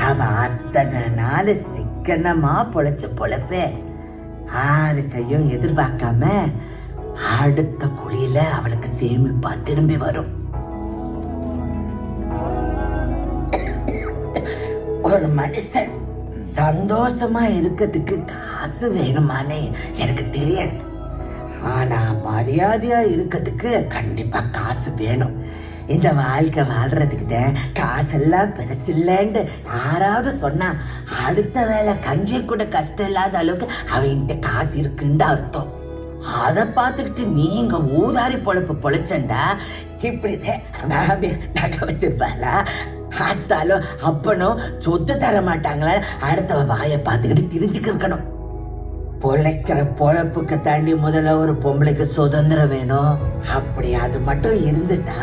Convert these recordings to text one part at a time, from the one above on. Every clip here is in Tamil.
அவ அத்தனை நாள் சிக்கனமா பொழைச்ச பொழப்பே 6 கையும் எதிர்பார்க்காம அடுத்த குழியில அவளுக்கு சேமிப்பா திரும்பி வரும். ஒரு மனுஷன் சந்தோஷமா இருக்கிறதுக்கு காசு வேணுமானே எனக்கு தெரியாது. ஆனா மரியாதையா இருக்கிறதுக்கு கண்டிப்பா காசு வேணும். இந்த வாழ்க்கை வாழ்றதுக்கு தான் காசெல்லாம் பெருசு இல்லைன்னு யாராவது சொன்னா அடுத்த வேலை கஞ்சி கூட கஷ்டம் இல்லாத அளவுக்கு அவன்கிட்ட காசு இருக்குன்னு அர்த்தம். அதை பார்த்துக்கிட்டு நீங்க ஊதாரி பொழப்பு பொழைச்சண்டா இப்படிதான் நகை வச்சிருப்பாளா ஆத்தாலும் அப்பனும் சொத்து தர மாட்டாங்களா அடுத்த வாயை பார்த்துக்கிட்டு திரிஞ்சுக்க இருக்கணும். பொழைக்கிற பொழப்புக்கு தாண்டி முதல்ல ஒரு பொம்பளைக்கு சுதந்திரம் வேணும். அப்படி அது மட்டும் இருந்துட்டா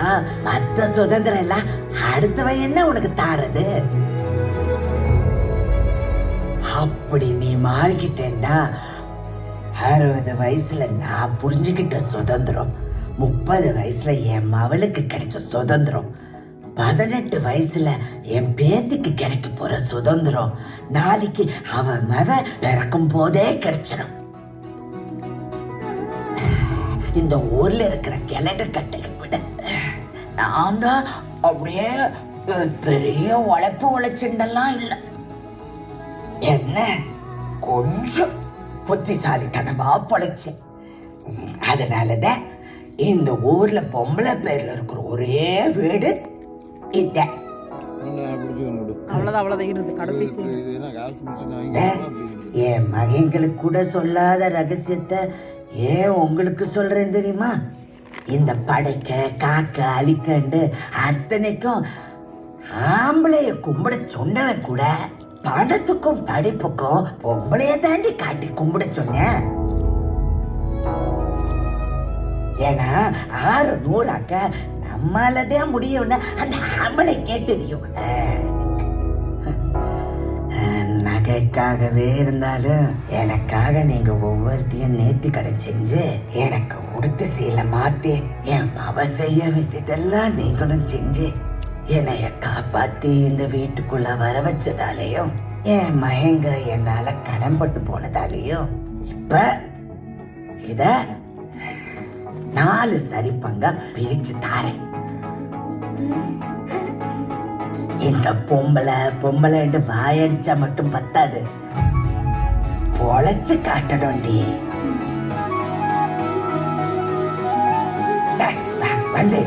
மத்த சுதந்திரம் எல்லாம் அடுத்தவன் என்ன உனக்கு தாரது? அப்படி நீ மாறிக்கிட்டேன்னா 60 வயசுல நான் புரிஞ்சுக்கிட்ட சுதந்திரம் 30 வயசுல என் மவளுக்கு கிடைச்ச சுதந்திரம் 18 வயசுல என் பேத்திக்கு கிடைக்க போற சுதந்திரம் நாளைக்கு அவ மவ பிறக்கும் போதே கிடைச்சிடும். இந்த ஊர்ல இருக்கிற கிணறு கட்டைகள் விட நான் தான் அப்படியே பெரிய உழைப்பு உழைச்சுண்டெல்லாம் இல்லை. என்ன கொஞ்சம் புத்திசாலித்தனமா பொழைச்சேன். அதனாலதான் இந்த ஊர்ல பொம்பளை பேர்ல இருக்கிற ஒரே வீடு இதான். என் மகன்களுக்கு கூட சொல்லாத ரகசியத்தை ஏன் உங்களுக்கு சொல்றேன் தெரியுமா? இந்த படைக்க காக்க அழிக்கண்டு அத்தனைக்கும் ஆம்பளைய கும்பிட சொன்னவன் கூட பணத்துக்கும் படிப்புக்கும் பொம்பளைய தாண்டி காட்டி கும்பிட சொன்னேன். ஏன்னா 600 அக்கா நம்மாலதான் முடியும்னு அந்த ஆம்பளைக்கே தெரியும். நகைக்காகவே இருந்தாலும் எனக்காக நீங்க ஒவ்வொருத்தையும் நேர்த்தி கடை செஞ்சு எனக்கு உடுத்து சீலை மாத்தி என் மவ செய்ய வேண்டியதெல்லாம் நீங்களும் செஞ்சு என்னைய காப்பாத்தி இந்த வீட்டுக்குள்ள வர வச்சதாலேயும் என் மகங்க என்னால கடன்பட்டு போனதாலேயும் இப்ப இத 4 சரி பங்கா பிரிச்சு தாரேன். இந்த பொம்பளை வாயடிச்சா மட்டும் பத்தாது, பொழைச்சு காட்டணும்டி. வந்து